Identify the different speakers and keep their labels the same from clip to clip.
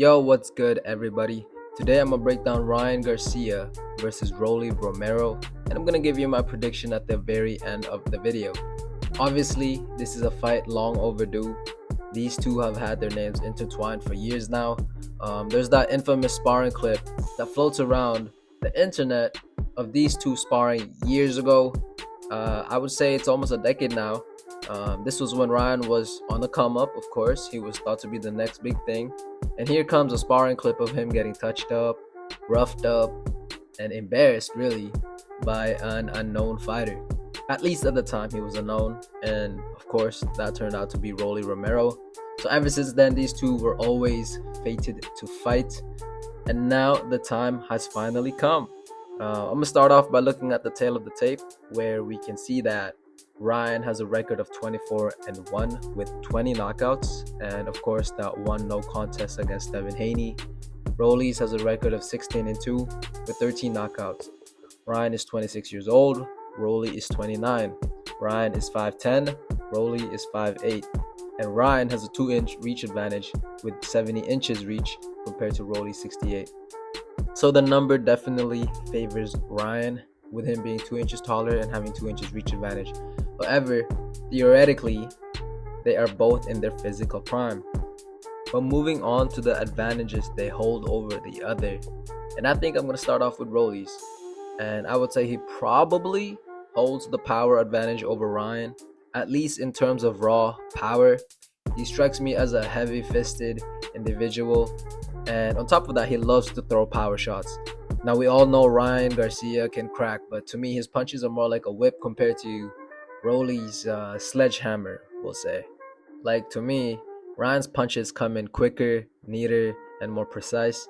Speaker 1: Yo, what's good, everybody? Today I'm gonna break down Ryan Garcia versus Rolly Romero, and I'm gonna give you my prediction at the very end of the video. Obviously, this is a fight long overdue. These two have had their names intertwined for years now. There's that infamous sparring clip that floats around the internet of these two sparring years ago. I would say it's almost a decade now. This was when Ryan was on the come up, of course. He was thought to be the next big thing. And here comes a sparring clip of him getting touched up, roughed up, and embarrassed, really, by an unknown fighter. At least at the time, he was unknown. And of course, that turned out to be Rolly Romero. So ever since then, these two were always fated to fight. And now the time has finally come. I'm going to start off by looking at the tail of the tape, where we can see that Ryan has a record of 24-1 with 20 knockouts, and of course that one no contest against Devin Haney. Rolly's has a record of 16-2 with 13 knockouts. Ryan is 26 years old, Rolly is 29. Ryan is 5'10, Rolly is 5'8, and Ryan has a 2-inch reach advantage with 70 inches reach compared to Rolly's 68. So the number definitely favors Ryan, with him being 2 inches taller and having 2 inches reach advantage. However, theoretically, they are both in their physical prime. But moving on to the advantages they hold over the other, and I think I'm going to start off with Rolly's. And I would say he probably holds the power advantage over Ryan, at least in terms of raw power. He strikes me as a heavy-fisted individual, and on top of that, he loves to throw power shots. Now, we all know Ryan Garcia can crack, but to me, his punches are more like a whip compared to Rolly's sledgehammer, we'll say. Like, to me, Ryan's punches come in quicker, neater, and more precise,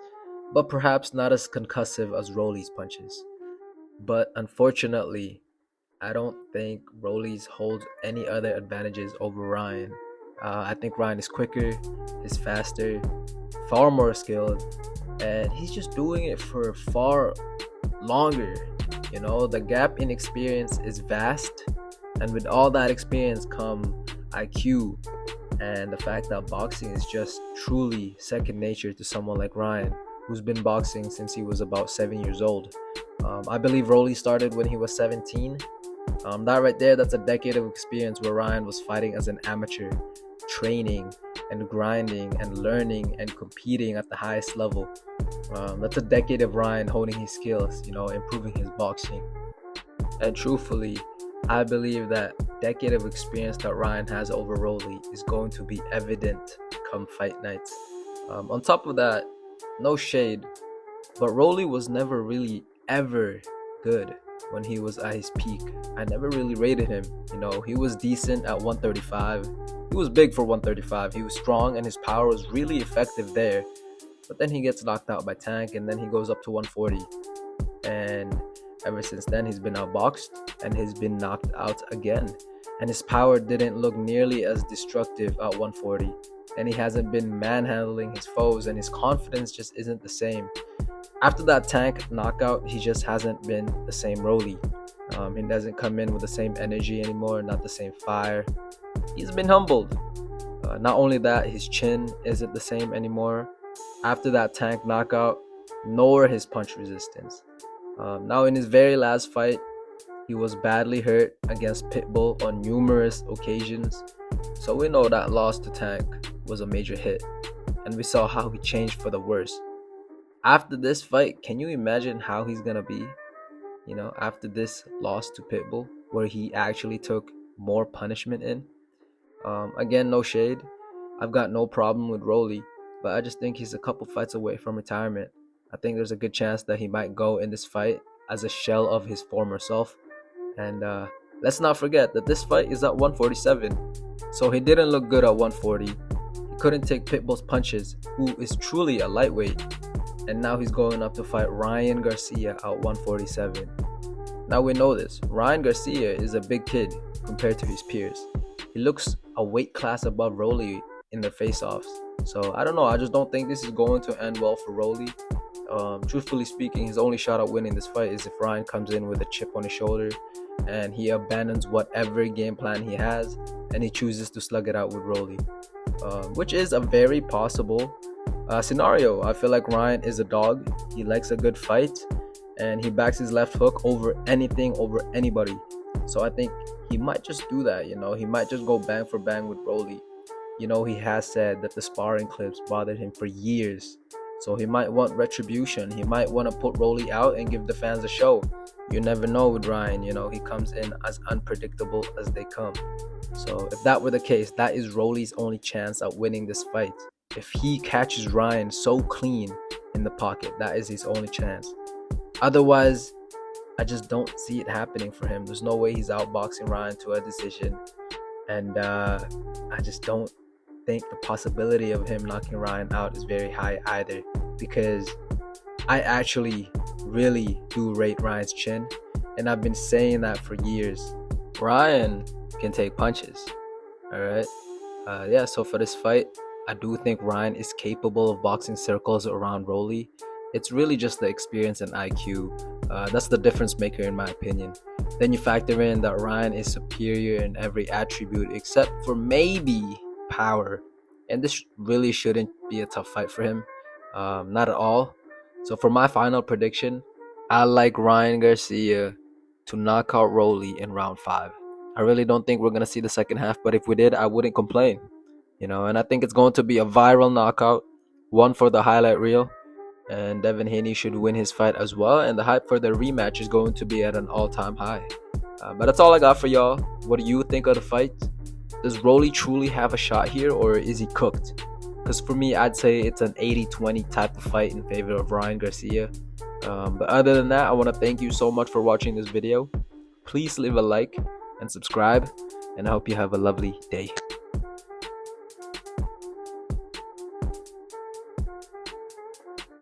Speaker 1: but perhaps not as concussive as Rolly's punches. But unfortunately, I don't think Rolly's holds any other advantages over Ryan. I think Ryan is quicker, is faster, far more skilled, and he's just doing it for far longer. You know, the gap in experience is vast, and with all that experience come IQ, and the fact that boxing is just truly second nature to someone like Ryan, who's been boxing since he was about 7 years old. I believe Rolly started when he was 17. That right there, that's a decade of experience where Ryan was fighting as an amateur, training and grinding and learning and competing at the highest level. That's a decade of Ryan honing his skills, improving his boxing. And truthfully, I believe that decade of experience that Ryan has over Rolly is going to be evident come fight nights. On top of that, no shade, but Rolly was never really ever good when he was at his peak. I never really rated him. He was decent at 135. He was big for 135. He was strong and his power was really effective there. But then he gets knocked out by Tank, and then he goes up to 140. And ever since then, he's been outboxed and he's been knocked out again. And his power didn't look nearly as destructive at 140. And he hasn't been manhandling his foes, and his confidence just isn't the same. After that Tank knockout, he just hasn't been the same Rolly. He doesn't come in with the same energy anymore, not the same fire. He's been humbled. Not only that, his chin isn't the same anymore. After that Tank knockout, nor his punch resistance. Now in his very last fight, he was badly hurt against Pitbull on numerous occasions. So we know that loss to Tank was a major hit. And we saw how he changed for the worse. After this fight, can you imagine how he's gonna be? After this loss to Pitbull, where he actually took more punishment in. Again, no shade. I've got no problem with Rolly, but I just think he's a couple fights away from retirement. I think there's a good chance that he might go in this fight as a shell of his former self. And let's not forget that this fight is at 147. So he didn't look good at 140. He couldn't take Pitbull's punches, who is truly a lightweight. And now he's going up to fight Ryan Garcia at 147. Now we know this. Ryan Garcia is a big kid compared to his peers. He looks a weight class above Rolly in their face-offs. So I don't know. I just don't think this is going to end well for Rolly. Truthfully speaking, his only shot at winning this fight is if Ryan comes in with a chip on his shoulder and he abandons whatever game plan he has and he chooses to slug it out with Rolly, which is a very possible scenario. I feel like Ryan is a dog. He likes a good fight, and he backs his left hook over anything, over anybody. So I think he might just do that. He might just go bang for bang with Rolly. He has said that the sparring clips bothered him for years. So he might want retribution. He might want to put Rolly out and give the fans a show. You never know with Ryan. He comes in as unpredictable as they come. So if that were the case, that is Rolly's only chance at winning this fight. If he catches Ryan so clean in the pocket, that is his only chance. Otherwise, I just don't see it happening for him. There's no way he's outboxing Ryan to a decision. And I just don't think the possibility of him knocking Ryan out is very high either, because I actually really do rate Ryan's chin, and I've been saying that for years. Ryan can take punches. All right. So for this fight, I do think Ryan is capable of boxing circles around Rolly. It's really just the experience and IQ. That's the difference maker in my opinion. Then you factor in that Ryan is superior in every attribute except for maybe power. And this really shouldn't be a tough fight for him. Not at all. So for my final prediction, I like Ryan Garcia to knock out Rolly in round 5. I really don't think we're going to see the second half, but if we did, I wouldn't complain. And I think it's going to be a viral knockout, one for the highlight reel. And Devin Haney should win his fight as well. And the hype for the rematch is going to be at an all-time high. But that's all I got for y'all. What do you think of the fight? Does Rolly truly have a shot here, or is he cooked? Because for me, I'd say it's an 80-20 type of fight in favor of Ryan Garcia. But other than that, I want to thank you so much for watching this video. Please leave a like and subscribe. And I hope you have a lovely day.